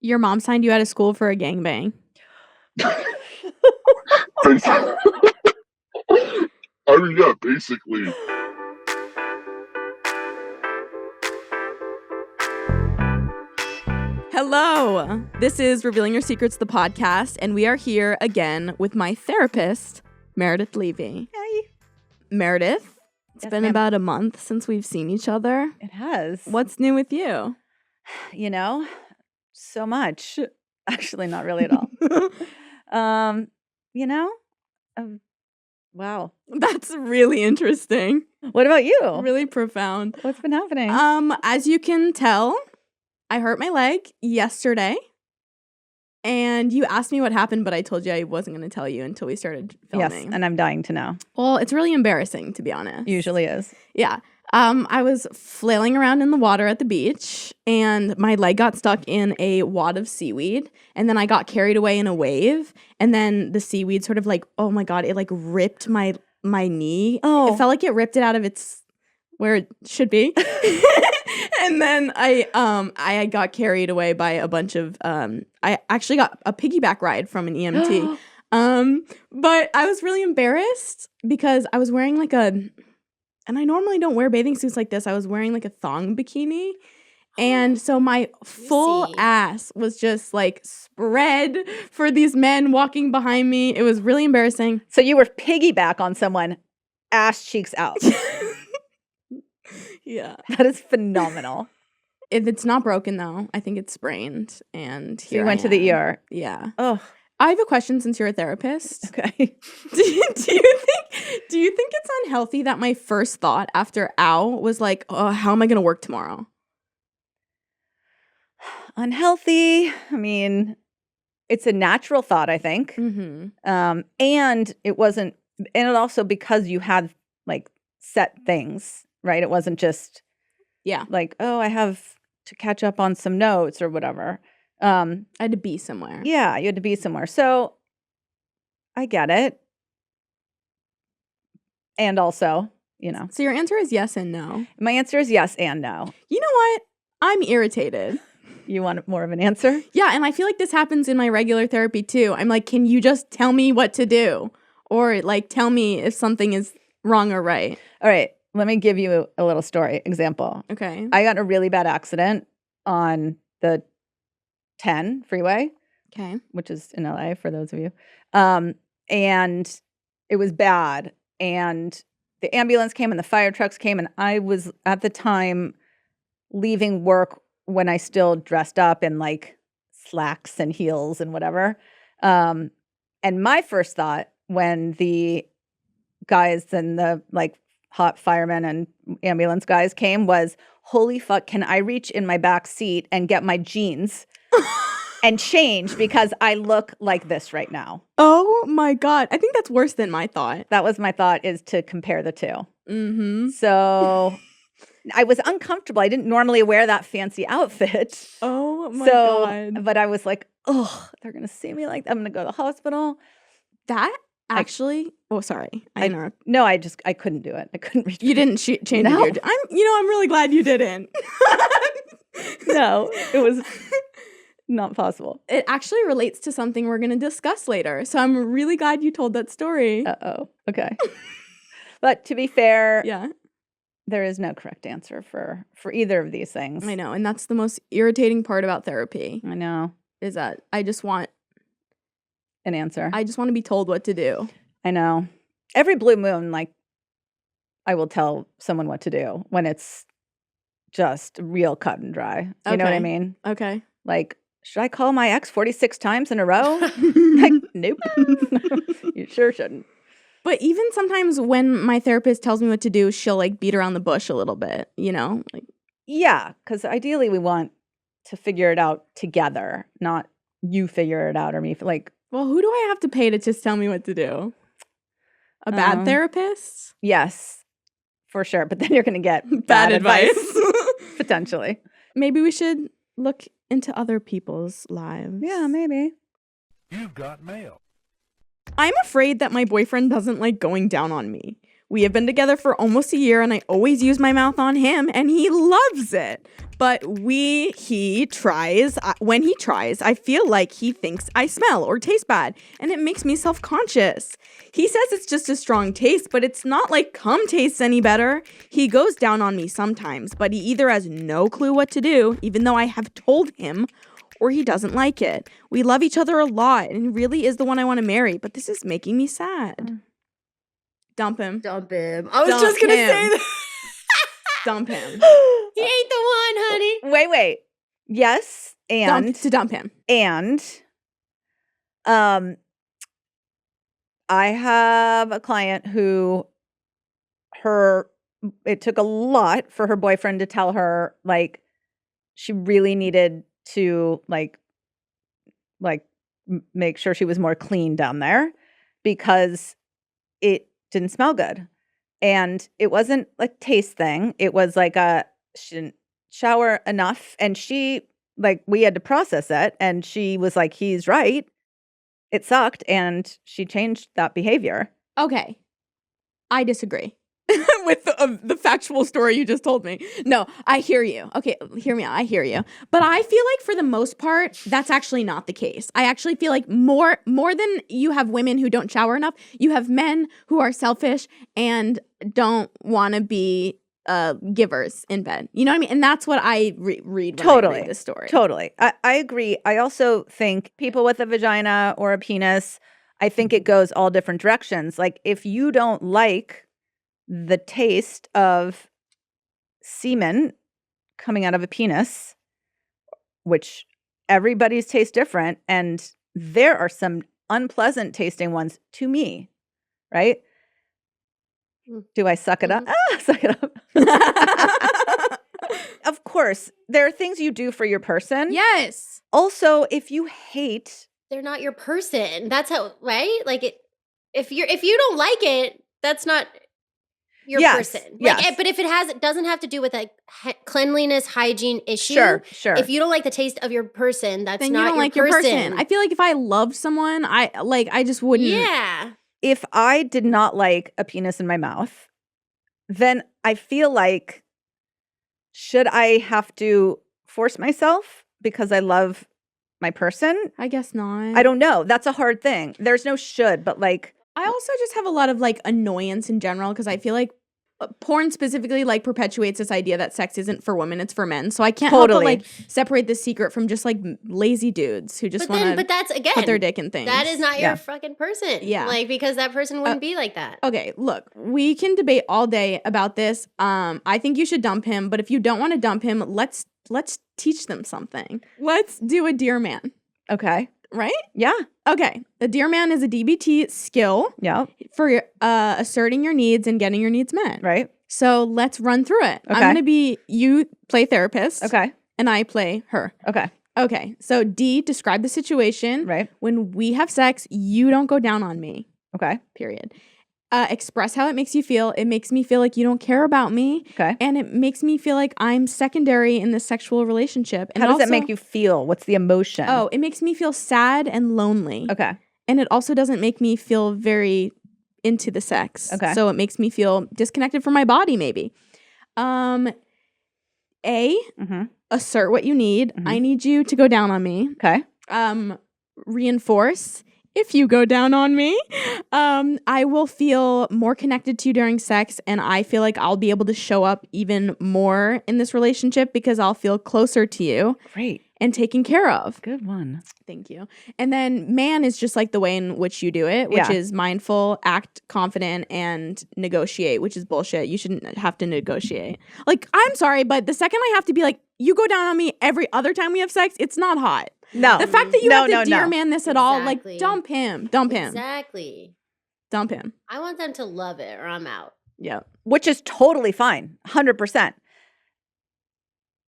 Your mom signed you out of school for a gangbang. I mean, yeah, basically. Hello, this is Revealing Your Secrets, the podcast, and we are here again with my therapist, Meredith Levy. Hey. Meredith, it's been about a month since we've seen each other. It has. What's new with you? You know, so much. Actually, not really at all. Wow. That's really interesting. What about you? Really profound. What's been happening? As you can tell, I hurt my leg yesterday. And you asked me what happened, but I told you I wasn't going to tell you until we started filming. Yes, and I'm dying to know. Well, it's really embarrassing, to be honest. Usually is. Yeah. I was flailing around in the water at the beach, and my leg got stuck in a wad of seaweed, and then I got carried away in a wave, and then the seaweed sort of like, oh my God, it like ripped my knee. Oh. It felt like it ripped it out of its where it should be. And then I got carried away by a bunch of I actually got a piggyback ride from an EMT. But I was really embarrassed because I was wearing and I normally don't wear bathing suits like this. I was wearing like a thong bikini. And so my full ass was just like spread for these men walking behind me. It was really embarrassing. So you were piggyback on someone, ass cheeks out. Yeah. That is phenomenal. If it's not broken, though, I think it's sprained. And So you went to the ER. Yeah. Oh. I have a question since you're a therapist. Okay. Do you think it's unhealthy that my first thought after ow was like, oh, how am I going to work tomorrow? Unhealthy. I mean, it's a natural thought, I think. Mm-hmm. And it also because you had like set things, right? It wasn't just like, oh, I have to catch up on some notes or whatever. I had to be somewhere. Yeah, you had to be somewhere. So I get it. And also, So your answer is yes and no. my answer is yes and no. You know what? I'm irritated. You want more of an answer? Yeah, and I feel like this happens in my regular therapy too. I'm like, can you just tell me what to do? Or like tell me if something is wrong or right. All right, let me give you a little story example. Okay. I got in a really bad accident on the 10 freeway. Okay. Which is in LA for those of you. And it was bad. And the ambulance came and the fire trucks came. And I was at the time leaving work when I still dressed up in like slacks and heels and whatever. And my first thought when the guys and the like hot firemen and ambulance guys came was, holy fuck, can I reach in my back seat and get my jeans and change because I look like this right now? Oh my God. I think that's worse than my thought. That was my thought, is to compare the two. Mm-hmm. So I was uncomfortable. I didn't normally wear that fancy outfit. Oh my God. But I was like, oh, they're going to see me like that. I'm going to go to the hospital. That actually, sorry. I interrupted. No, I couldn't do it. I couldn't reach. You didn't change No. it. I'm really glad you didn't. No, it was not possible. It actually relates to something we're going to discuss later. So I'm really glad you told that story. Uh-oh. Okay. But to be fair, Yeah. there is no correct answer for either of these things. I know. And that's the most irritating part about therapy, I know. is that I just want An answer. to be told what to do. I know. Every blue moon, like, I will tell someone what to do when it's just real cut and dry. You know what I Okay. mean? Okay. Like, should I call my ex 46 times in a row? Like, nope. You sure shouldn't. But even sometimes when my therapist tells me what to do, she'll like beat around the bush a little bit, Like, Yeah, because ideally we want to figure it out together, not you figure it out or me. Like, well, who do I have to pay to just tell me what to do? A bad therapist? yes, for sure. But then you're going to get Bad advice. potentially. Maybe we should look into other people's lives. Yeah, maybe. You've got mail. I'm afraid that my boyfriend doesn't like going down on me. We have been together for almost a year and I always use my mouth on him and he loves it. But when he tries, I feel like he thinks I smell or taste bad and it makes me self-conscious. He says it's just a strong taste, but it's not like cum tastes any better. He goes down on me sometimes, but he either has no clue what to do, even though I have told him, or he doesn't like it. We love each other a lot and he really is the one I want to marry, but this is making me sad. Dump him. Dump him. I was Dump just gonna him. say that. Dump him. He ain't the one, honey. Wait. Yes, and Dump him. And I have a client who it took a lot for her boyfriend to tell her like she really needed to like make sure she was more clean down there because it didn't smell good. And it wasn't a taste thing. It was like she didn't shower enough and we had to process it and she was like, he's right. It sucked and she changed that behavior. Okay. I disagree with the factual story you just told me. No, I hear you. Okay, hear me out. I hear you. But I feel like for the most part, that's actually not the case. I actually feel like more than you have women who don't shower enough, you have men who are selfish and don't want to be givers in bed. You know what I mean? And that's what I read when Totally. I read this story. Totally. I agree. I also think people with a vagina or a penis, I think it goes all different directions. Like if you don't like the taste of semen coming out of a penis, which everybody's taste different, and there are some unpleasant tasting ones to me, right? Do I suck it up? Suck it up. Of course, there are things you do for your person. Yes. Also, if you hate, They're not your person. That's how, right? Like if you don't like it, that's not your person. Like, yes. but if it doesn't have to do with a cleanliness, hygiene issue. Sure. If you don't like the taste of your person, that's Then not you don't like your person. I feel like if I loved someone, I just wouldn't. Yeah. If I did not like a penis in my mouth, then I feel like, should I have to force myself because I love my person? I guess not. I don't know. That's a hard thing. There's no should, but like, I also just have a lot of like annoyance in general because I feel like porn specifically like perpetuates this idea that sex isn't for women, it's for men. So I can't help but like separate the secret from just like lazy dudes who just want But that's again, put their dick in things. that is not your fucking person. Yeah. Like because that person wouldn't be like that. Okay, look, we can debate all day about this. I think you should dump him, but if you don't want to dump him, let's teach them something. Let's do a Dear Man. okay. Right? Yeah. Okay. A Dear Man is a DBT skill Yeah. for asserting your needs and getting your needs met. Right. So let's run through it. Okay. I'm going to be, you play therapist. Okay. And I play her. Okay. Okay. So D, describe the situation. Right. When we have sex, you don't go down on me. Okay. Period. Express how it makes you feel. It makes me feel like you don't care about me. Okay. And it makes me feel like I'm secondary in this sexual relationship. And How does also, that make you feel? What's the emotion? Oh, it makes me feel sad and lonely. Okay. And it also doesn't make me feel very into the sex. Okay. So it makes me feel disconnected from my body, maybe. Assert what you need. I need you to go down on me. Okay. Reinforce. If you go down on me, I will feel more connected to you during sex, and I feel like I'll be able to show up even more in this relationship because I'll feel closer to you. Great. And taken care of. Good one. Thank you. And then man is just like the way in which you do it, which is mindful, act confident, and negotiate, which is bullshit. You shouldn't have to negotiate. Like, I'm sorry, but the second I have to be like, you go down on me every other time we have sex, it's not hot. No. The fact that you have to Dear Man this at all, like, Exactly. dump him. Dump him. Exactly. Dump him. I want them to love it or I'm out. Yeah. Which is totally fine. 100%.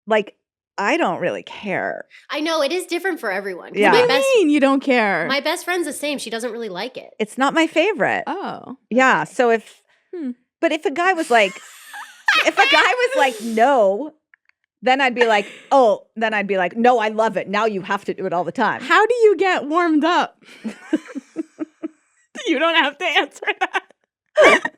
Like, I don't really care. I know it is different for everyone. 'Cause Yeah. What My do you best, mean you don't care? my best friend's the same. She doesn't really like it. It's not my favorite. Oh. Yeah. So if, Hmm. but if a guy was like, no, then I'd be like, no, I love it. Now you have to do it all the time. How do you get warmed up? You don't have to answer that.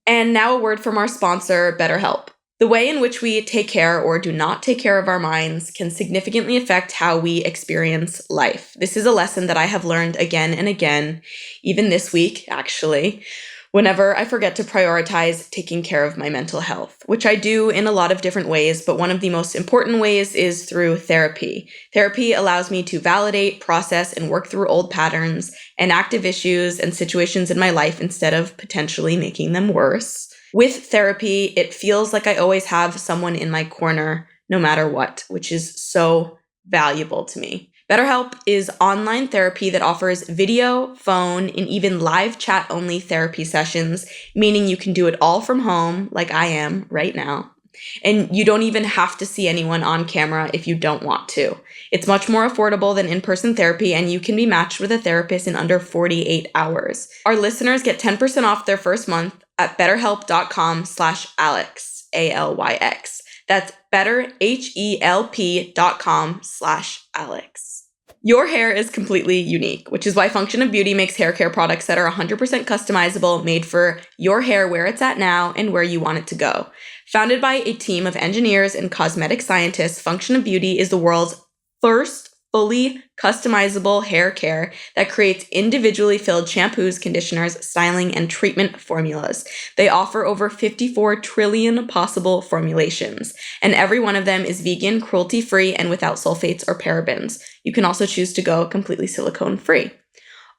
And now a word from our sponsor, BetterHelp. The way in which we take care or do not take care of our minds can significantly affect how we experience life. This is a lesson that I have learned again and again, even this week, actually, whenever I forget to prioritize taking care of my mental health, which I do in a lot of different ways, but one of the most important ways is through therapy. Therapy allows me to validate, process, and work through old patterns and active issues and situations in my life instead of potentially making them worse. With therapy, it feels like I always have someone in my corner, no matter what, which is so valuable to me. BetterHelp is online therapy that offers video, phone, and even live chat-only therapy sessions, meaning you can do it all from home, like I am right now. And you don't even have to see anyone on camera if you don't want to. It's much more affordable than in-person therapy, and you can be matched with a therapist in under 48 hours. Our listeners get 10% off their first month at betterhelp.com/Alyx, ALYX. That's betterhelp.com/Alyx. Your hair is completely unique, which is why Function of Beauty makes hair care products that are 100% customizable, made for your hair where it's at now and where you want it to go. Founded by a team of engineers and cosmetic scientists, Function of Beauty is the world's first fully customizable hair care that creates individually filled shampoos, conditioners, styling, and treatment formulas. They offer over 54 trillion possible formulations, and every one of them is vegan, cruelty-free, and without sulfates or parabens. You can also choose to go completely silicone-free.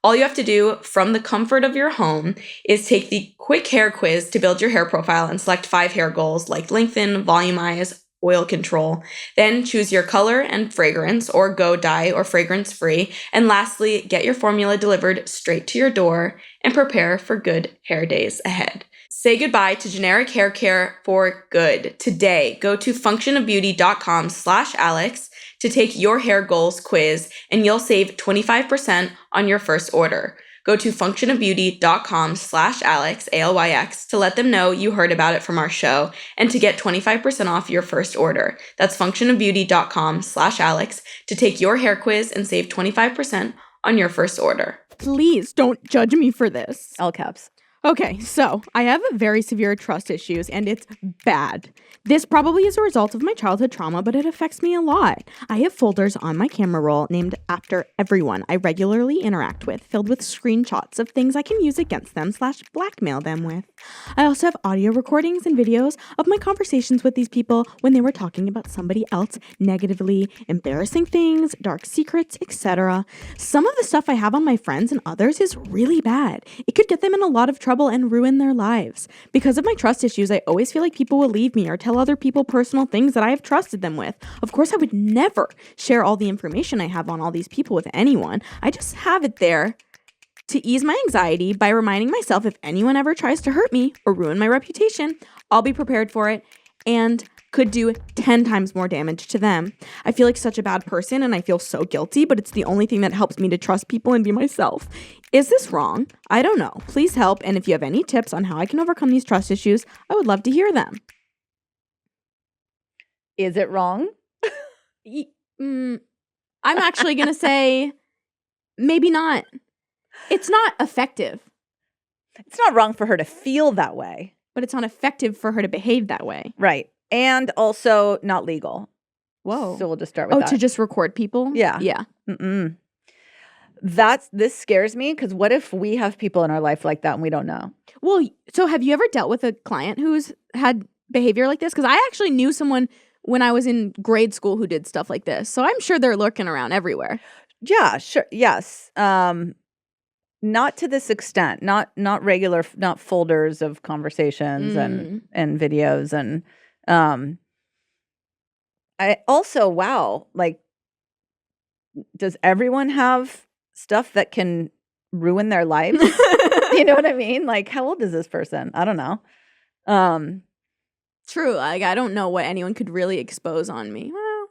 All you have to do from the comfort of your home is take the quick hair quiz to build your hair profile and select 5 hair goals like lengthen, volumize, oil control. Then choose your color and fragrance, or go dye or fragrance free. And lastly, get your formula delivered straight to your door and prepare for good hair days ahead. Say goodbye to generic hair care for good. Today, go to functionofbeauty.com/Alyx to take your hair goals quiz, and you'll save 25% on your first order. Go to functionofbeauty.com/Alyx, ALYX, to let them know you heard about it from our show and to get 25% off your first order. That's functionofbeauty.com/Alyx to take your hair quiz and save 25% on your first order. Please don't judge me for this. All caps. Okay, so I have very severe trust issues, and it's bad. This probably is a result of my childhood trauma, but it affects me a lot. I have folders on my camera roll named after everyone I regularly interact with, filled with screenshots of things I can use against them / blackmail them with. I also have audio recordings and videos of my conversations with these people when they were talking about somebody else negatively, embarrassing things, dark secrets, etc. Some of the stuff I have on my friends and others is really bad. It could get them in a lot of trouble and ruin their lives. Because of my trust issues, I always feel like people will leave me or tell other people personal things that I have trusted them with. Of course, I would never share all the information I have on all these people with anyone. I just have it there to ease my anxiety by reminding myself if anyone ever tries to hurt me or ruin my reputation, I'll be prepared for it and could do 10 times more damage to them. I feel like such a bad person and I feel so guilty, but it's the only thing that helps me to trust people and be myself. Is this wrong? I don't know. Please help, and if you have any tips on how I can overcome these trust issues, I would love to hear them. Is it wrong? I'm actually going to say maybe not. It's not effective. It's not wrong for her to feel that way. But it's not effective for her to behave that way. Right. And also not legal. Whoa. So we'll just start with that. To just record people? Yeah. Yeah. Mm-mm. This scares me, because what if we have people in our life like that and we don't know? Well, so have you ever dealt with a client who's had behavior like this? Because I actually knew someone when I was in grade school who did stuff like this. So I'm sure they're lurking around everywhere. Yeah, sure. Yes. Not to this extent, not regular, not folders of conversations and videos. And I also, wow, like, does everyone have stuff that can ruin their lives? You know what I mean? Like, how old is this person? I don't know. True. Like, I don't know what anyone could really expose on me. Well,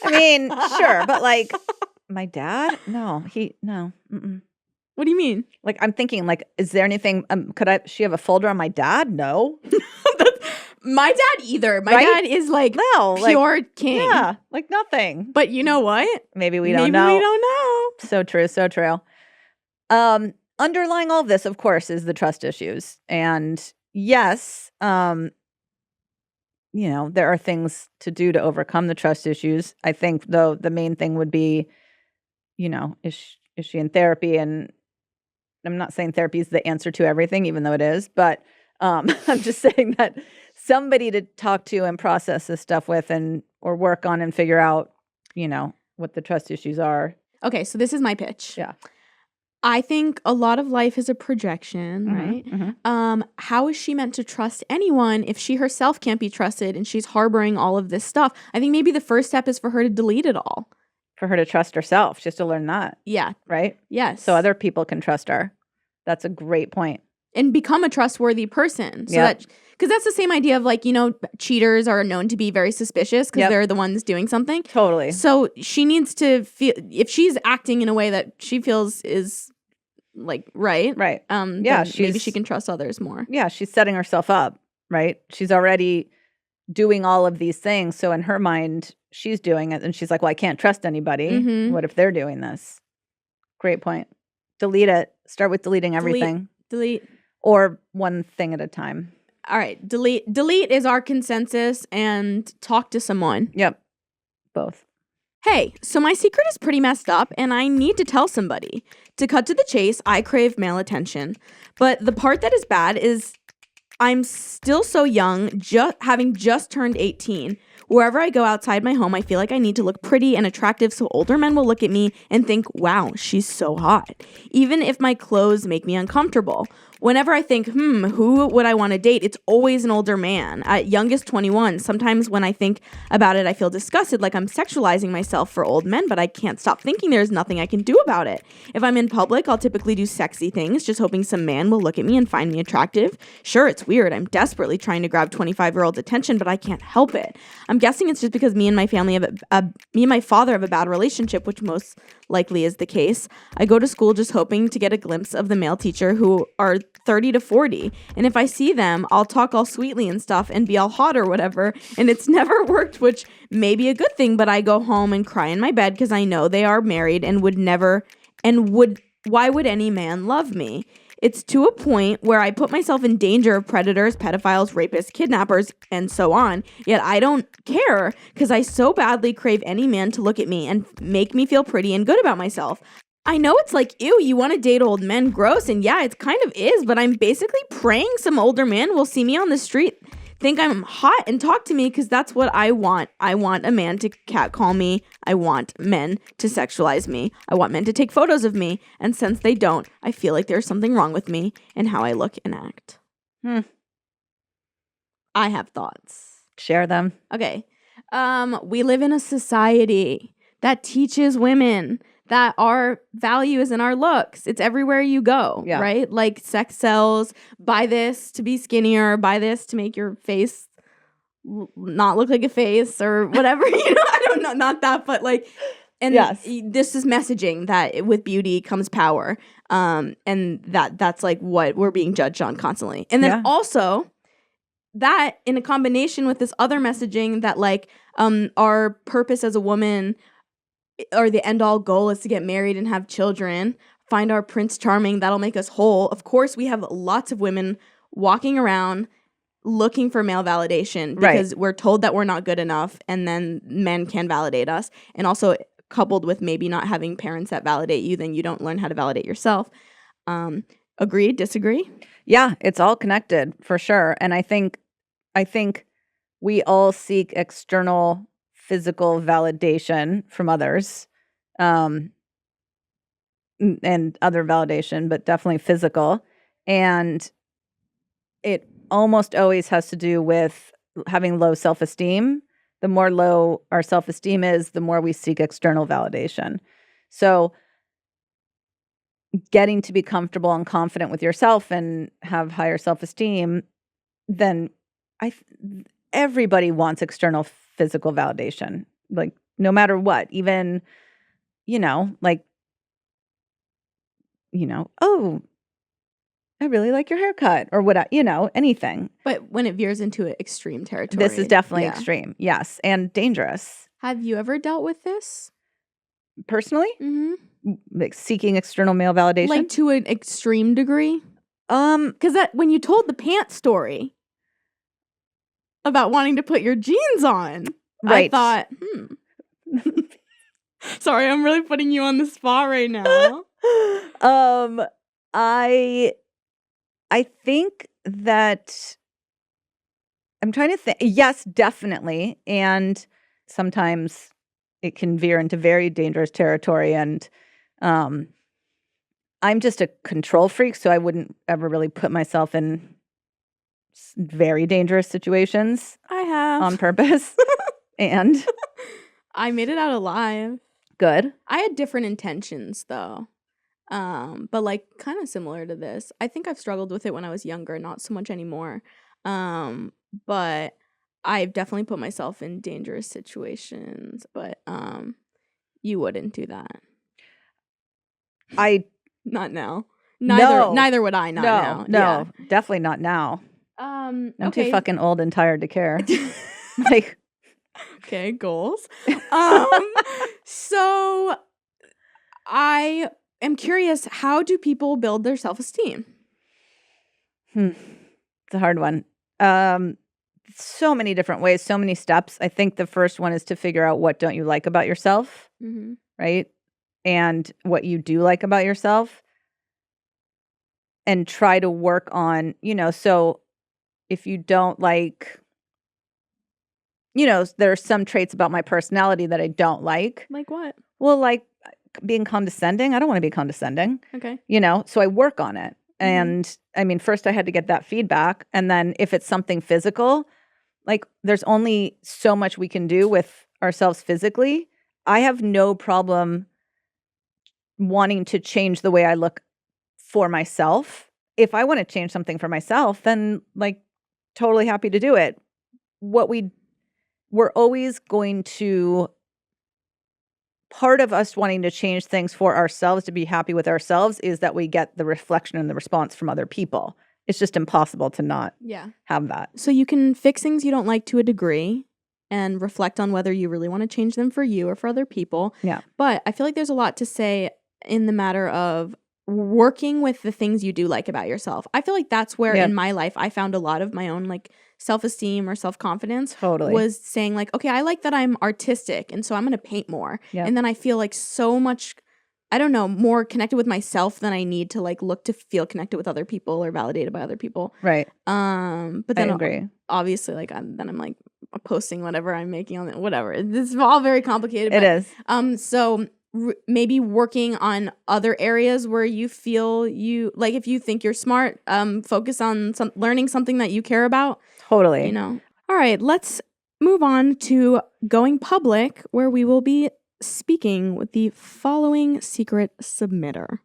I mean, sure, but like, my dad? No, no. Mm-mm. What do you mean? Like, I'm thinking, like, is there anything, she have a folder on my dad? No. My dad either. My dad is like pure king. Yeah, like nothing. But you know what? Maybe we don't know. Maybe we don't know. So true, so true. underlying all of this, of course, is the trust issues. And yes, there are things to do to overcome the trust issues. I think, though, the main thing would be, is she in therapy? And I'm not saying therapy is the answer to everything, even though it is, but I'm just saying that somebody to talk to and process this stuff with or work on and figure out, what the trust issues are. Okay, so this is my pitch. Yeah. I think a lot of life is a projection, right? Mm-hmm. How is she meant to trust anyone if she herself can't be trusted and she's harboring all of this stuff? I think maybe the first step is for her to delete it all. For her to trust herself. She has to learn that. Yeah. Right? Yes. So other people can trust her. That's a great point. And become a trustworthy person. So Yep. because that's the same idea of like, cheaters are known to be very suspicious because they're the ones doing something. Totally. So she needs to feel, if she's acting in a way that she feels is like right. Then maybe she can trust others more. Yeah, she's setting herself up, right? She's already doing all of these things. So in her mind, she's doing it. And she's like, well, I can't trust anybody. Mhm. What if they're doing this? Great point. Delete it. Start with deleting everything. Delete. Or one thing at a time. All right. Delete is our consensus and talk to someone. Yep. Both. Hey, so my secret is pretty messed up and I need to tell somebody. To cut to the chase, I crave male attention. But the part that is bad is I'm still so young, having just turned 18. Wherever I go outside my home, I feel like I need to look pretty and attractive so older men will look at me and think, wow, she's so hot. Even if my clothes make me uncomfortable. Whenever I think, who would I want to date? It's always an older man. At youngest 21. Sometimes when I think about it, I feel disgusted, like I'm sexualizing myself for old men, but I can't stop thinking there's nothing I can do about it. If I'm in public, I'll typically do sexy things, just hoping some man will look at me and find me attractive. Sure, it's weird. I'm desperately trying to grab 25-year-olds' attention, but I can't help it. I'm guessing it's just because me and my father have a bad relationship, which most likely is the case. I go to school just hoping to get a glimpse of the male teacher who are 30 to 40. And if I see them, I'll talk all sweetly and stuff and be all hot or whatever. And it's never worked, which may be a good thing, but I go home and cry in my bed because I know they are married and why would any man love me? It's to a point where I put myself in danger of predators, pedophiles, rapists, kidnappers, and so on. Yet I don't care because I so badly crave any man to look at me and make me feel pretty and good about myself. I know it's like, ew, you want to date old men, gross, and yeah, it kind of is, but I'm basically praying some older man will see me on the street, think I'm hot, and talk to me because that's what I want. I want a man to catcall me. I want men to sexualize me. I want men to take photos of me, and since they don't, I feel like there's something wrong with me and how I look and act. I have thoughts. Share them. Okay. We live in a society that teaches women that our value is in our looks. It's everywhere you go, right? Like sex sells, buy this to be skinnier, buy this to make your face not look like a face or whatever, I don't know, not that, but like, and this is messaging that with beauty comes power. And that's like what we're being judged on constantly. And then also that in a combination with this other messaging that like, our purpose as a woman or the end all goal is to get married and have children, find our Prince Charming, that'll make us whole. Of course, we have lots of women walking around looking for male validation because we're told that we're not good enough and then men can validate us. And also coupled with maybe not having parents that validate you, then you don't learn how to validate yourself. Agree, disagree? Yeah, it's all connected for sure. And I think we all seek external physical validation from others, and other validation, but definitely physical. And it almost always has to do with having low self-esteem. The more low our self-esteem is, the more we seek external validation. So getting to be comfortable and confident with yourself and have higher self-esteem, then everybody wants external physical validation, like no matter what, even, oh, I really like your haircut or what, anything. But when it veers into extreme territory. This is definitely extreme. Yes. And dangerous. Have you ever dealt with this? personally, Mm-hmm. like seeking external male validation. Like to an extreme degree? Because that when you told the pants story about wanting to put your jeans on, right. I thought, Sorry, I'm really putting you on the spot right now. I think that I'm trying to think. Yes, definitely. And sometimes it can veer into very dangerous territory. And I'm just a control freak, so I wouldn't ever really put myself in very dangerous situations I have. on purpose. And I made it out alive. good. I had different intentions though. But like kind of similar to this. I think I've struggled with it when I was younger, not so much anymore. But I've definitely put myself in dangerous situations, but you wouldn't do that. Not now. Neither would I now. No, definitely not now. I'm too fucking old and tired to care. Like, okay, goals. So I am curious, how do people build their self-esteem? It's a hard one. So many different ways, so many steps. I think the first one is to figure out what don't you like about yourself, right? And what you do like about yourself. And try to work on, so if you don't like, there are some traits about my personality that I don't like. Like what? Well, like being condescending. I don't want to be condescending. Okay. So I work on it. And I mean, first I had to get that feedback. And then if it's something physical, like there's only so much we can do with ourselves physically. I have no problem wanting to change the way I look for myself. If I want to change something for myself, then like totally happy to do it. We're always going to, part of us wanting to change things for ourselves, to be happy with ourselves, is that we get the reflection and the response from other people. It's just impossible to not have that. So you can fix things you don't like to a degree and reflect on whether you really want to change them for you or for other people. Yeah. But I feel like there's a lot to say in the matter of working with the things you do like about yourself. I feel like that's where in my life I found a lot of my own like self-esteem or self-confidence. Totally. Was saying like, okay, I like that I'm artistic, and so I'm going to paint more. Yep. And then I feel like so much, I don't know, more connected with myself than I need to like look to feel connected with other people or validated by other people. Right. But then I agree. Obviously like I'm like posting whatever I'm making on it, whatever. This is all very complicated. It is. So maybe working on other areas where you feel you like, if you think you're smart, focus on learning something that you care about. Totally. All right, let's move on to going public, where we will be speaking with the following secret submitter.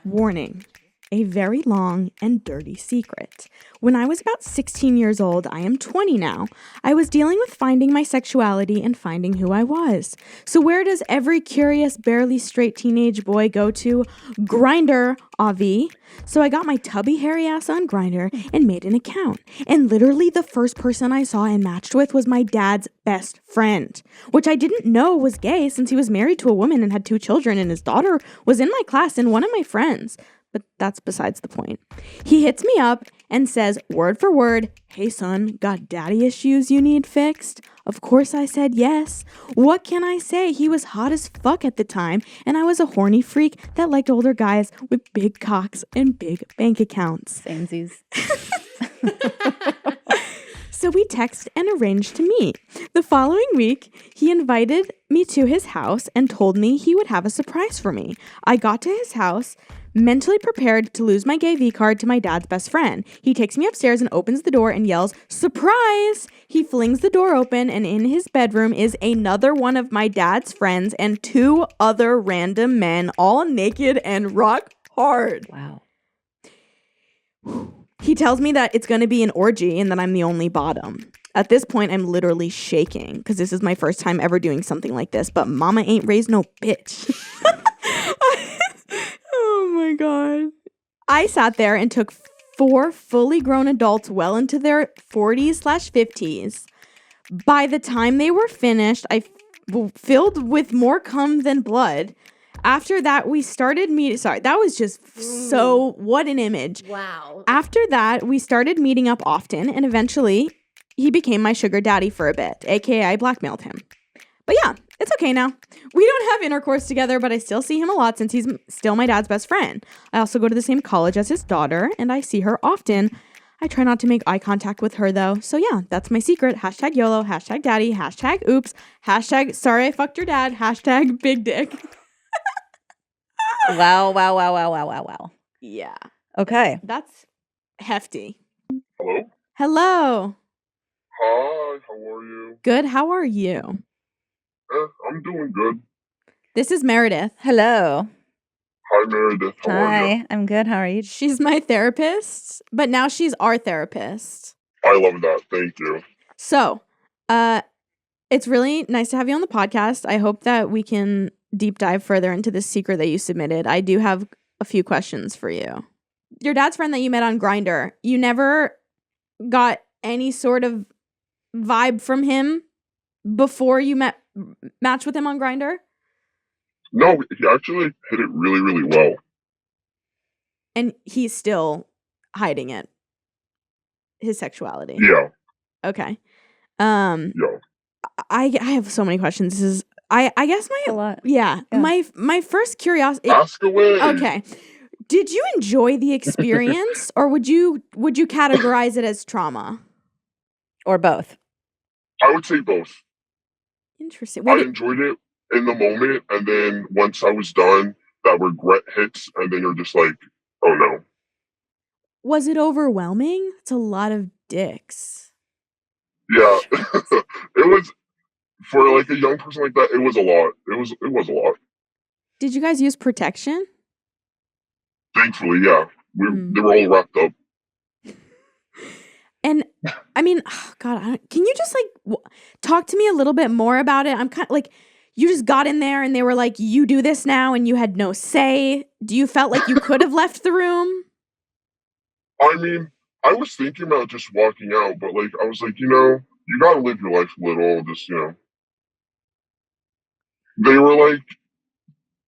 Warning. A very long and dirty secret. When I was about 16 years old, I am 20 now, I was dealing with finding my sexuality and finding who I was. So where does every curious, barely straight teenage boy go to? Grindr, Avi. So I got my tubby hairy ass on Grindr and made an account. And literally the first person I saw and matched with was my dad's best friend, which I didn't know was gay since he was married to a woman and had 2 children, and his daughter was in my class and one of my friends. But that's besides the point. He hits me up and says, word for word, "Hey son, got daddy issues you need fixed?" Of course I said yes. What can I say? He was hot as fuck at the time, and I was a horny freak that liked older guys with big cocks and big bank accounts. Samesies. So we texted and arranged to meet. The following week, he invited me to his house and told me he would have a surprise for me. I got to his house, mentally prepared to lose my gay V card to my dad's best friend. He takes me upstairs and opens the door and yells, "Surprise!" He flings the door open, and in his bedroom is another one of my dad's friends and 2 other random men, all naked and rock hard. Wow. He tells me that it's going to be an orgy and that I'm the only bottom. At this point, I'm literally shaking because this is my first time ever doing something like this, but mama ain't raised no bitch. Oh my God. I sat there and took 4 fully grown adults well into their 40s/50s By the time they were finished, filled with more cum than blood. After that, we started meeting. Sorry, that was just so. What an image. Wow. After that, we started meeting up often, and eventually, he became my sugar daddy for a bit, aka I blackmailed him. But yeah, it's okay now. We don't have intercourse together, but I still see him a lot since he's still my dad's best friend. I also go to the same college as his daughter, and I see her often. I try not to make eye contact with her, though. So yeah, that's my secret. Hashtag YOLO, hashtag daddy, hashtag oops, hashtag sorry I fucked your dad, hashtag big dick. Wow. Yeah. Okay. That's hefty. Hello? Hello. Hi, how are you? Good. How are you? I'm doing good. This is Meredith. Hello. Hi, Meredith. How are you? Hi. I'm good. How are you? She's my therapist, but now she's our therapist. I love that. Thank you. So, it's really nice to have you on the podcast. I hope that we can deep dive further into this secret that you submitted. I do have a few questions for you. Your dad's friend that you met on Grindr, you never got any sort of vibe from him before you matched with him on Grindr? No, he actually hit it really, really well. And he's still hiding it. His sexuality. Yeah. Okay. Yeah. I have so many questions. This is I guess A lot. yeah. My first curiosity. Ask away. Okay. Did you enjoy the experience or would you categorize it as trauma? Or both. I would say both. Interesting. I enjoyed it in the moment, and then once I was done, that regret hits, and then you're just like, oh no. Was it overwhelming? It's a lot of dicks. Yeah. It was, for like a young person like that, it was a lot. It was a lot. Did you guys use protection? Thankfully, yeah. They were all wrapped up. And I mean, God, can you just like talk to me a little bit more about it? I'm kind of like, you just got in there and they were like, you do this now and you had no say. Do you felt like you could have left the room? I mean, I was thinking about just walking out, but like, I was like, you gotta live your life a little, just, They were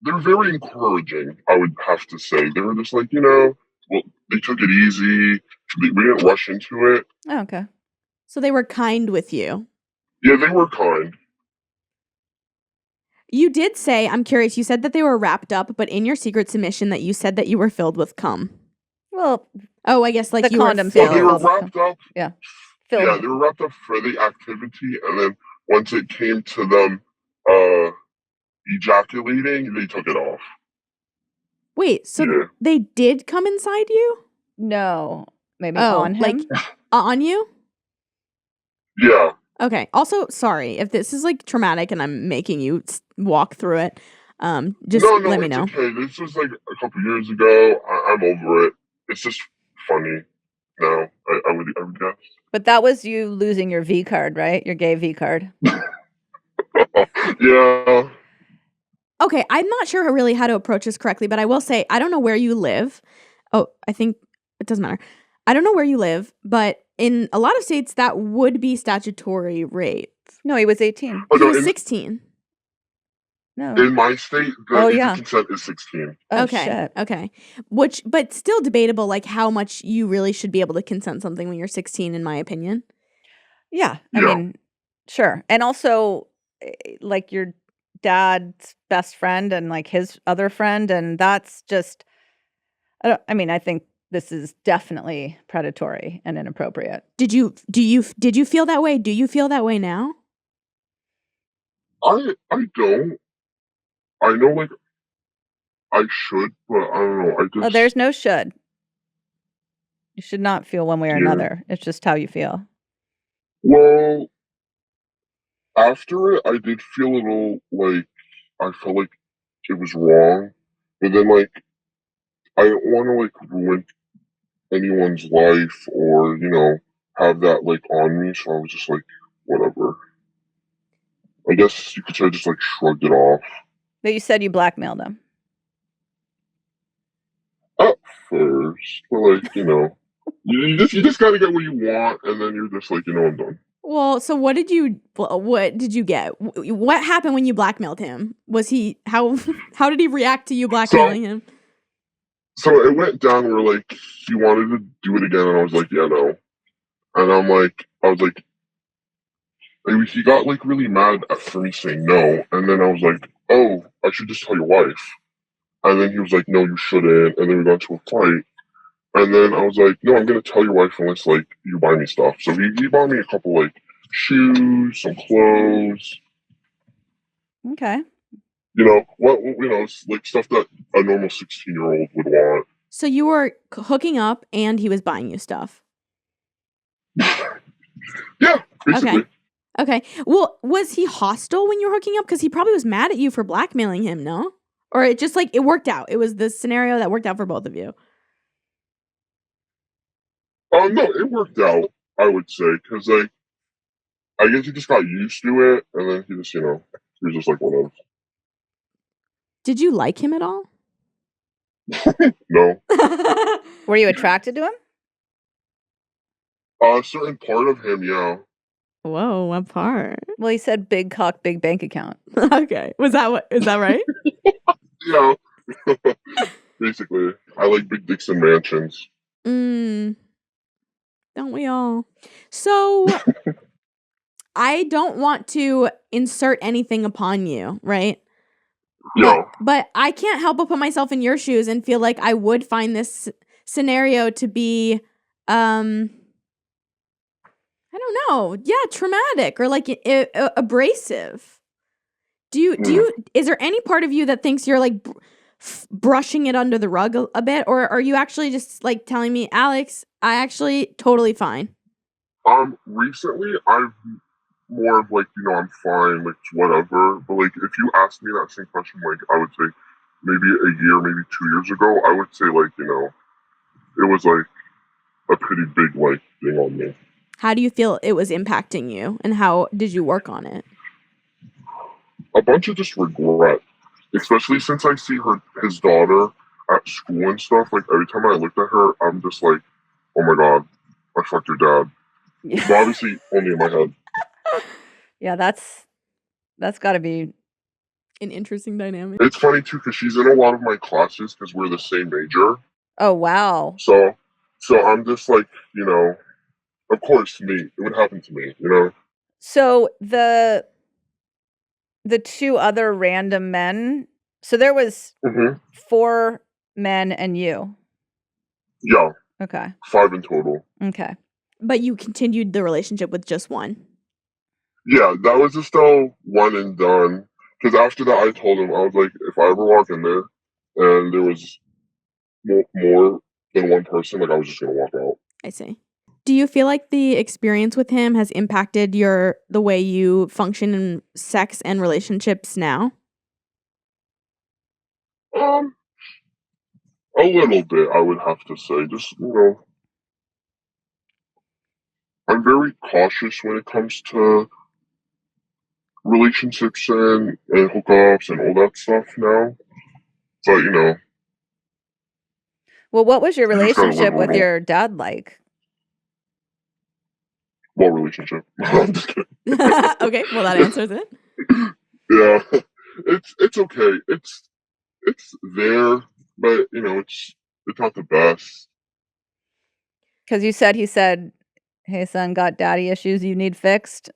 they're very encouraging, I would have to say. They were just like, well, they took it easy. We didn't rush into it. Oh, okay. So they were kind with you. Yeah, they were kind. You did say, I'm curious, you said that they were wrapped up, but in your secret submission that you said that you were filled with cum. Well, oh, I guess like the you condom were Well, they were wrapped up. Yeah. Yeah, they were wrapped up for the activity, and then once it came to them ejaculating, they took it off. Wait, so they did come inside you? No. Maybe on him? Like on you? Yeah. Okay. Also, sorry if this is like traumatic and I'm making you walk through it. Just let me know. Okay. This was like a couple years ago. I'm over it. It's just funny now. I would guess. But that was you losing your V card, right? Your gay V card. Yeah. Okay, I'm not sure really how to approach this correctly, but I will say I don't know where you live. Oh, I think it doesn't matter. I don't know where you live, but in a lot of states that would be statutory rape. No, he was 18. Oh, he was 16. No. In my state, the age of consent is 16. Oh, okay. Shit. Okay. But still debatable, like how much you really should be able to consent something when you're 16, in my opinion. Yeah. I mean, sure. And also, like your dad's best friend and like his other friend, and that's just, I think this is definitely predatory and inappropriate. Did you feel that way? Do you feel that way now? I don't. I know, like, I should, but I don't know. Oh, there's no should. You should not feel one way or another. It's just how you feel. Well, after it, I did feel a little, like, I felt like it was wrong. But then, like, I don't want to, like, ruin anyone's life or, have that, like, on me. So I was just like, whatever. I guess you could say I just, like, shrugged it off. But you said you blackmailed him. At first. But, like, you just gotta get what you want, and then you're just like, I'm done. Well, so what did you get? What happened when you blackmailed him? Was he how did he react to you blackmailing him? So it went down where like he wanted to do it again, and I was like, yeah, no. And I was like, he got like really mad for me saying no, and then I was like, oh, I should just tell your wife. And then he was like, no, you shouldn't. And then we got into a fight. And then I was like, no, I'm gonna tell your wife unless like you buy me stuff. So he bought me a couple like shoes, some clothes. Okay. Like stuff that a normal 16-year-old would want. So you were hooking up and he was buying you stuff. Yeah, basically. Okay. Well, was he hostile when you were hooking up? Because he probably was mad at you for blackmailing him, no? Or it just like it worked out. It was the scenario that worked out for both of you. No, it worked out, I would say, because like I guess he just got used to it, and then he was just like whatever. Did you like him at all? No. Were you attracted to him? A certain part of him, yeah. Whoa, what part? Well, he said big cock, big bank account. Okay. Is that right? Yeah. Basically, I like big dicks and mansions. Don't we all? So I don't want to insert anything upon you, right? Yeah. But I can't help but put myself in your shoes and feel like I would find this scenario to be, I don't know, traumatic or like abrasive. Is there any part of you that thinks you're like brushing it under the rug a bit, or are you actually just like telling me, Alyx, I actually totally fine? Recently I've more of like, I'm fine, like whatever. But like if you asked me that same question, like I would say maybe a year, maybe 2 years ago, I would say like, it was like a pretty big like thing on me. How do you feel it was impacting you, and how did you work on it? A bunch of just regret, especially since I see his daughter at school and stuff. Like every time I looked at her, I'm just like, oh my god, I fucked your dad. But obviously only in my head. Yeah, that's got to be an interesting dynamic. It's funny too because she's in a lot of my classes because we're the same major. Oh wow! So I'm just like, of course me, it would happen to me, So the two other random men. So there was 4 men and you. Yeah. Okay. 5 in total. Okay. But you continued the relationship with just one. Yeah, that was just all one and done. Because after that, I told him, I was like, if I ever walk in there and there was more than one person, like I was just gonna walk out. I see. Do you feel like the experience with him has impacted the way you function in sex and relationships now? A little bit, I would have to say. Just, I'm very cautious when it comes to relationships and hookups and all that stuff now. But, Well, what was your relationship with your dad like? What relationship? I'm just kidding. Okay, well that answers it. Yeah, it's okay. It's there, but it's not the best. Because he said, "Hey son, got daddy issues you need fixed."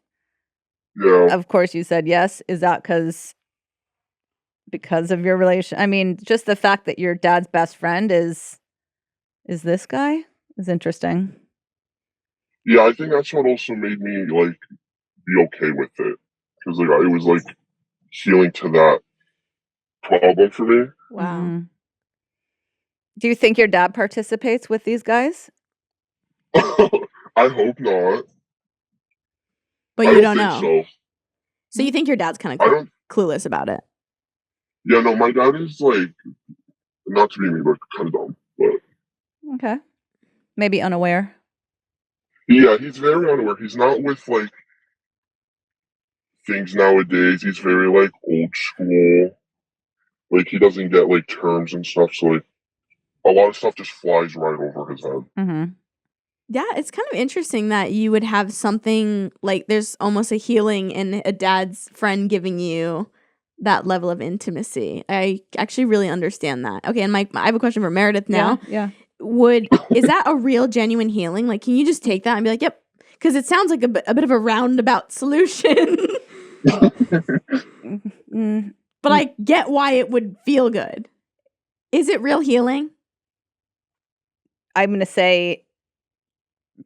Yeah. Of course, you said yes. Is that because of your relation? I mean, just the fact that your dad's best friend is this guy is interesting. Yeah, I think that's what also made me like be okay with it because like it was like healing to that problem for me. Wow. Mm-hmm. Do you think your dad participates with these guys? I hope not. But you don't know. So you think your dad's kind of clueless about it? Yeah, no, my dad is like, not to be me, but kind of dumb. But okay, maybe unaware. Yeah, he's very unaware. He's not with like things nowadays. He's very like old school. Like he doesn't get like terms and stuff. So like a lot of stuff just flies right over his head. Mm-hmm. Yeah, it's kind of interesting that you would have something like there's almost a healing in a dad's friend giving you that level of intimacy. I actually really understand that. Okay, and I have a question for Meredith now. Yeah. Is that a real genuine healing? Like, can you just take that and be like, yep? Because it sounds like a bit of a roundabout solution. But I get why it would feel good. Is it real healing? I'm going to say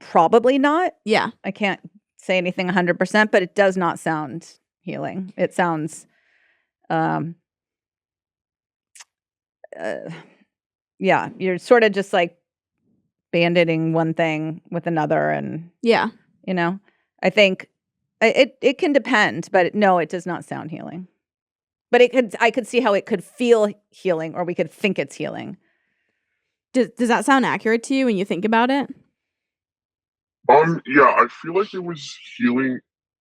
probably not. Yeah. I can't say anything 100%, but it does not sound healing. It sounds, yeah, you're sort of just like band-aiding one thing with another. And, Yeah. you know, I think it can depend, but no, it does not sound healing. But I could see how it could feel healing, or we could think it's healing. Does that sound accurate to you when you think about it? Yeah, I feel like it was healing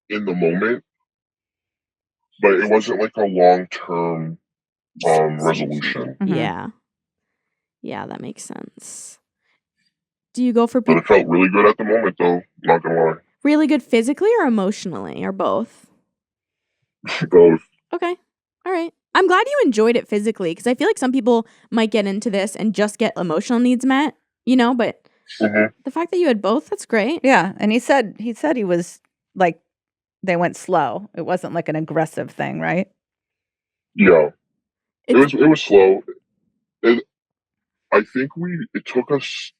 in the moment, but it wasn't like a long-term resolution. Mhm. Yeah. Yeah, that makes sense. Do you go for But it felt really good at the moment, though. Not gonna lie. really good physically or emotionally or both? Both. Okay. All right. I'm glad you enjoyed it physically because I feel like some people might get into this and just get emotional needs met, but the fact that you had both, that's great. Yeah, and he said he was like they went slow. It wasn't like an aggressive thing, right? Yeah, it was slow. I think it took us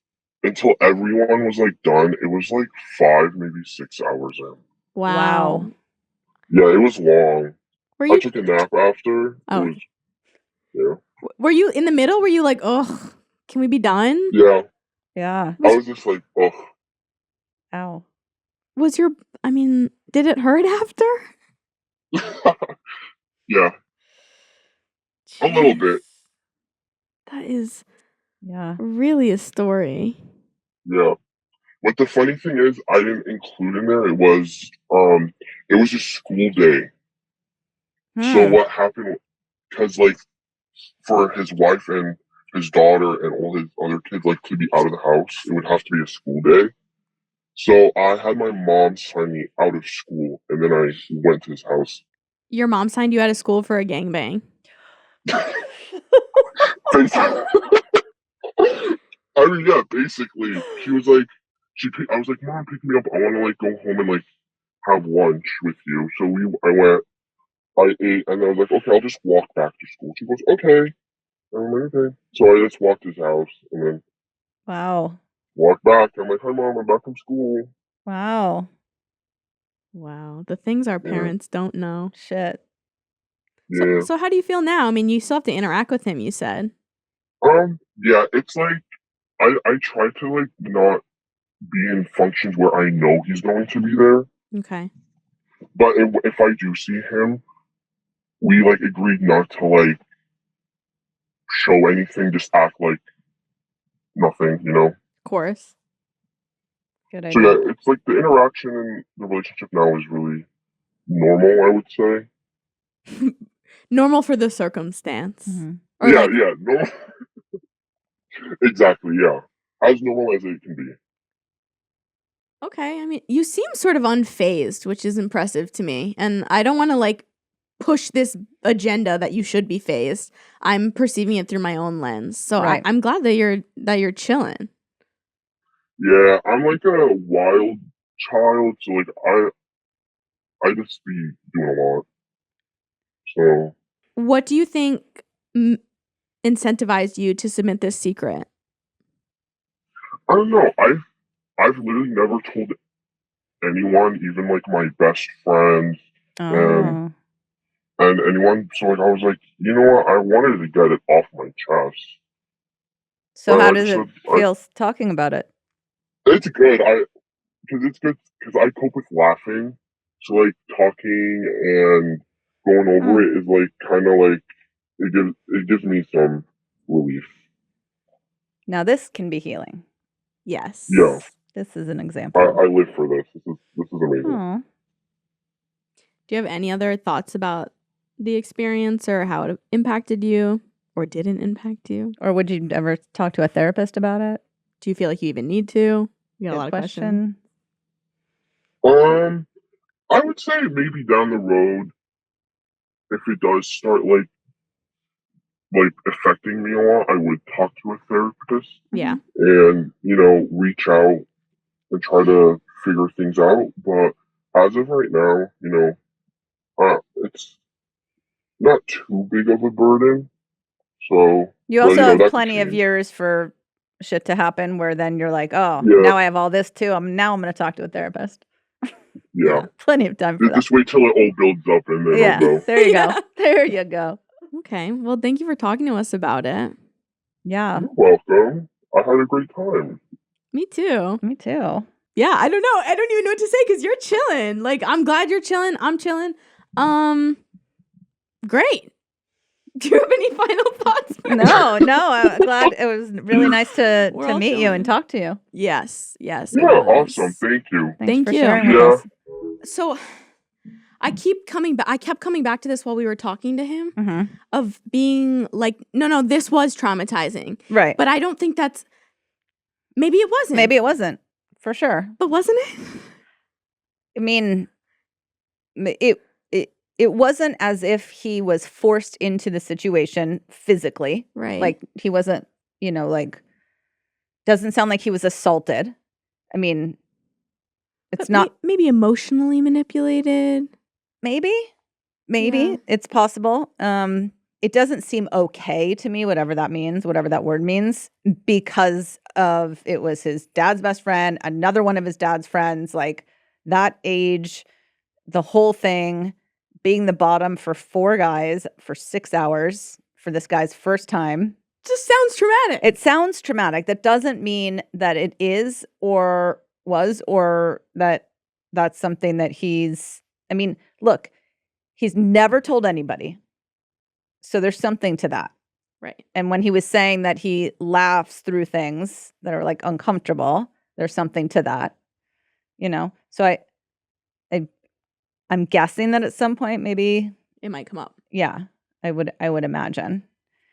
until everyone was like done. It was like 5, maybe 6 hours in. Wow. Yeah, it was long. Were I you took a nap after. Oh. It was, yeah. Were you in the middle? Were you like, "Oh, can we be done?" Yeah. Yeah. I was just like, oh. Ow. Did it hurt after? Yeah. A little bit. That is Yeah. really a story. Yeah. What the funny thing is, I didn't include in there. It was a school day. So what happened? Because like for his wife and his daughter and all his other kids like to be out of the house, it would have to be a school day. So I had my mom sign me out of school, and then I went to his house. Your mom signed you out of school for a gangbang. I mean, yeah, basically, she was like, I was like, Mom, pick me up. I want to like go home and like have lunch with you. So I went, I ate, and then I was like, okay, I'll just walk back to school. She goes, okay. And I'm like, okay. So I just walked to his house and then Wow. walked back. I'm like, hi, Mom, I'm back from school. Wow. Wow. The things our parents don't know. Shit. Yeah. So how do you feel now? I mean, you still have to interact with him, you said. Yeah, it's like, I try to like not be in functions where I know he's going to be there. Okay. But if I do see him, we like agreed not to like show anything, just act like nothing, Of course. Good So idea. yeah, it's like the interaction in the relationship now is really normal, I would say. Normal for the circumstance. Mhm. Or Yeah, like, yeah, normal. Exactly, yeah. As normal as it can be. okay, I mean, you seem sort of unfazed, which is impressive to me. And I don't want to like push this agenda that you should be phased. I'm perceiving it through my own lens. So Right. I'm glad that you're chilling. Yeah, I'm like a wild child, so like I just be doing a lot. So What do you think incentivized you to submit this secret? I don't know. I've literally never told anyone, even like my best friends Oh. and anyone. So like I was like, you know what? I wanted to get it off my chest. So how I does just it said, feel talking about it? It's good. It's good because I cope with laughing. So like talking and going over it is like kind of like it gives me some relief. Now this can be healing. Yes. Yeah, This is an example. I live for this. This is amazing. Aw. Do you have any other thoughts about the experience or how it impacted you or didn't impact you? Or would you ever talk to a therapist about it? Do you feel like you even need to? You got Good a lot of questions. I would say maybe down the road, if it does start like affecting me a lot, I would talk to a therapist Yeah. and reach out and try to figure things out. But as of right now, it's not too big of a burden. So, You but, also have that could plenty of change. years for shit to happen where then you're like, oh, Yeah. now I have all this too. Now I'm going to talk to a therapist. Yeah. Plenty of time for that. Just wait till it all builds up and then Yeah. I'll go. There you Yeah. go. There you go. Okay. Well, thank you for talking to us about it. Yeah. You're welcome. I had a great time. Me too. Me too. Yeah, I don't know. I don't even know what to say because you're chilling. Like, I'm glad you're chilling. I'm chilling. Great. Do you have any final thoughts? No, I'm glad. It was really nice to We're all meet you chilling. and talk to you. Yes. It Yeah, was. awesome. Thank you. Thanks Thank for you. sharing with Yeah. us. So I kept coming back to this while we were talking to him Mm-hmm. of being like, no, this was traumatizing. Right. But I don't think that's, maybe it wasn't. Maybe it wasn't, for sure. But wasn't it? I mean, it wasn't as if he was forced into the situation physically. Right. Like he wasn't, doesn't sound like he was assaulted. I mean, it's But not. maybe emotionally manipulated. Maybe Yeah. it's possible. It doesn't seem okay to me, whatever that means, whatever that word means, because of it was his dad's best friend, another one of his dad's friends, like that age, the whole thing, being the bottom for 4 guys for 6 hours for this guy's first time. Just sounds traumatic. It sounds traumatic. That doesn't mean that it is or was or that that's something that I mean, look, he's never told anybody. So there's something to that. Right. And when he was saying that he laughs through things that are like uncomfortable, there's something to that. So I'm guessing that at some point maybe It might come up. yeah, I would imagine.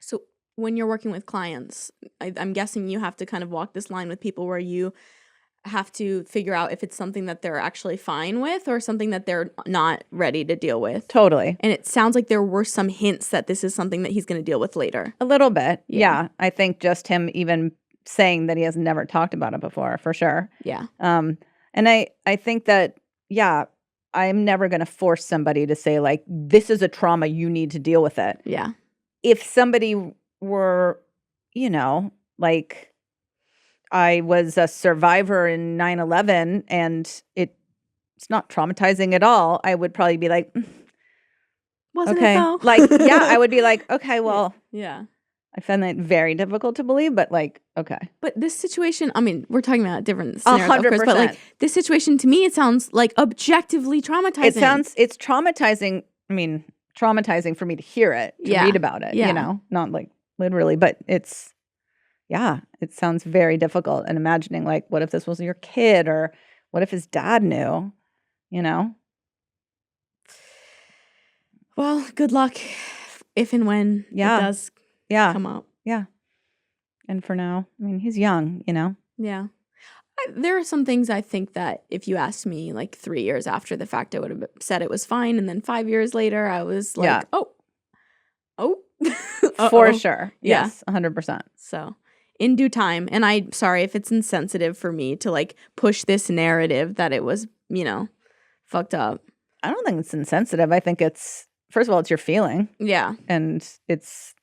So when you're working with clients, I'm guessing you have to kind of walk this line with people where you have to figure out if it's something that they're actually fine with or something that they're not ready to deal with. Totally. And it sounds like there were some hints that this is something that he's going to deal with later. A little bit. Yeah. Yeah. I think just him even saying that he has never talked about it before, for sure. Yeah. And I think that, yeah, I'm never going to force somebody to say like, this is a trauma, you need to deal with it. Yeah. If somebody were, like I was a survivor in 9/11 and it's not traumatizing at all, I would probably be like, Wasn't okay. it though? Like, yeah, I would be like, okay, well, Yeah. I find that very difficult to believe, but like, okay. But this situation, I mean, we're talking about different scenarios, of course, but 100%. like this situation to me, it sounds like objectively traumatizing. It's traumatizing. I mean, traumatizing for me to hear it, to Yeah. read about it, Yeah. not like literally, but it sounds very difficult. And imagining like, what if this was your kid or what if his dad knew, Well, good luck if and when it does Yeah. come up. Yeah. And for now, I mean, he's young, Yeah. There are some things I think that if you asked me like 3 years after the fact, I would have said it was fine. And then 5 years later, I was like, Yeah. oh. For Uh-oh. sure. Yeah. Yes. 100%. So in due time. And I'm sorry if it's insensitive for me to like push this narrative that it was, fucked up. I don't think it's insensitive. I think first of all, it's your feeling Yeah. and it's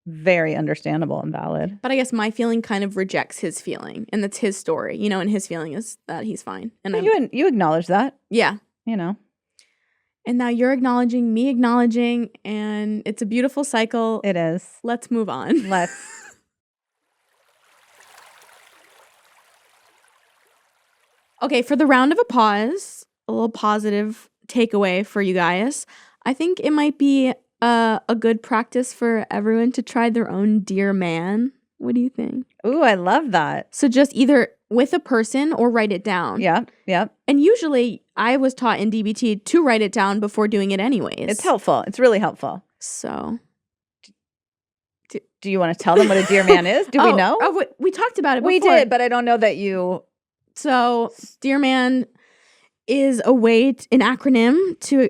very understandable and valid. But I guess my feeling kind of rejects his feeling. And that's his story, and his feeling is that he's fine. And But you acknowledge that, yeah. And now you're acknowledging, me acknowledging, and it's a beautiful cycle. It is. Let's move on. Let's. Okay, for the round of applause, a little positive takeaway for you guys. I think it might be a good practice for everyone to try their own Dear Man. What do you think? Ooh, I love that. So just either with a person or write it down. Yep. And usually I was taught in DBT to write it down before doing it anyways. It's helpful. It's really helpful. So do you want to tell them what a Dear Man is? Do we know? Oh, we talked about it before. We did, but I don't know that you So, Dear Man is an acronym to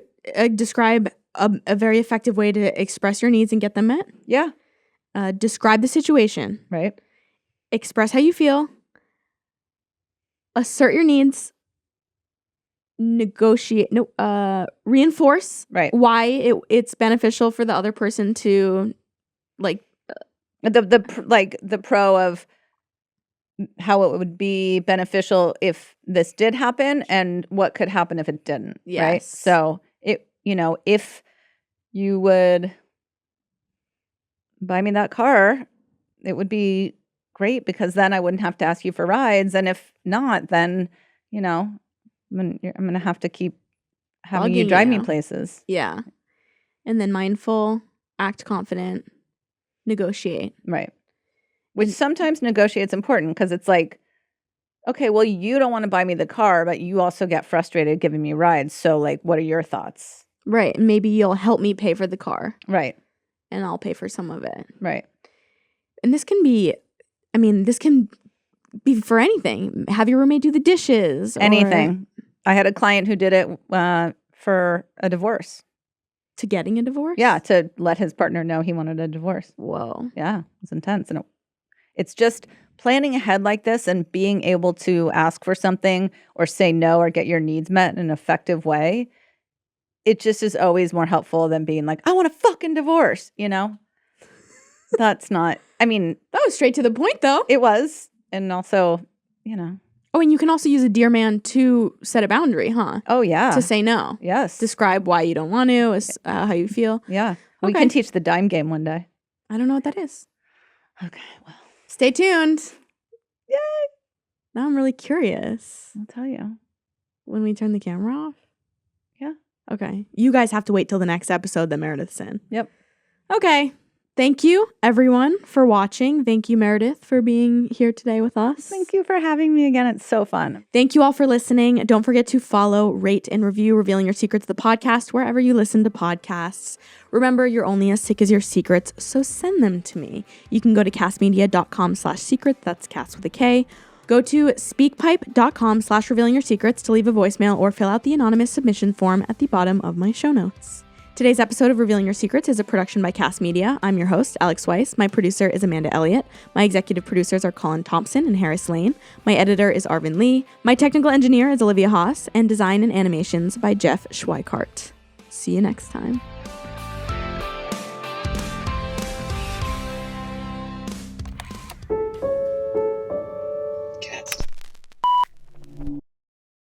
describe a very effective way to express your needs and get them met. Yeah. Describe the situation. Right. Express how you feel. Assert your needs. Reinforce why it's beneficial for the other person to like the pro of how it would be beneficial if this did happen and what could happen if it didn't. Yes. Right. So if you would buy me that car, it would be great because then I wouldn't have to ask you for rides. And if not, then, I'm going to have to keep having you drive me places. Yeah. And then mindful, act confident, negotiate. Right. Which sometimes negotiate's important because it's like, okay, well, you don't want to buy me the car, but you also get frustrated giving me rides. So, like, what are your thoughts? Right. Maybe you'll help me pay for the car. Right. And I'll pay for some of it. Right. And this can be for anything. Have your roommate do the dishes. Anything. I had a client who did it for a divorce. To getting a divorce? Yeah, to let his partner know he wanted a divorce. Whoa. Yeah, it was intense. And it's just planning ahead like this and being able to ask for something or say no or get your needs met in an effective way. It just is always more helpful than being like, I want a fucking divorce, That's not, that was straight to the point, though. It was. And also, Oh, and you can also use a Dear Man to set a boundary, huh? Oh, yeah. To say no. Yes. Describe why you don't want to, how you feel. Yeah. We can teach the dime game one day. I don't know what that is. Okay, well. Stay tuned. Yay. Now I'm really curious. I'll tell you. When we turn the camera off? Yeah. Okay. You guys have to wait till the next episode that Meredith's in. Yep. Okay. Thank you, everyone, for watching. Thank you, Meredith, for being here today with us. Thank you for having me again. It's so fun. Thank you all for listening. Don't forget to follow, rate, and review Revealing Your Secrets, the podcast, wherever you listen to podcasts. Remember, you're only as sick as your secrets, so send them to me. You can go to castmedia.com/secrets. That's cast with a K. Go to speakpipe.com/revealing your secrets to leave a voicemail or fill out the anonymous submission form at the bottom of my show notes. Today's episode of Revealing Your Secrets is a production by Cast Media. I'm your host, Alyx Weiss. My producer is Amanda Elliott. My executive producers are Colin Thompson and Harris Lane. My editor is Arvin Lee. My technical engineer is Olivia Haas. And design and animations by Jeff Schweikart. See you next time.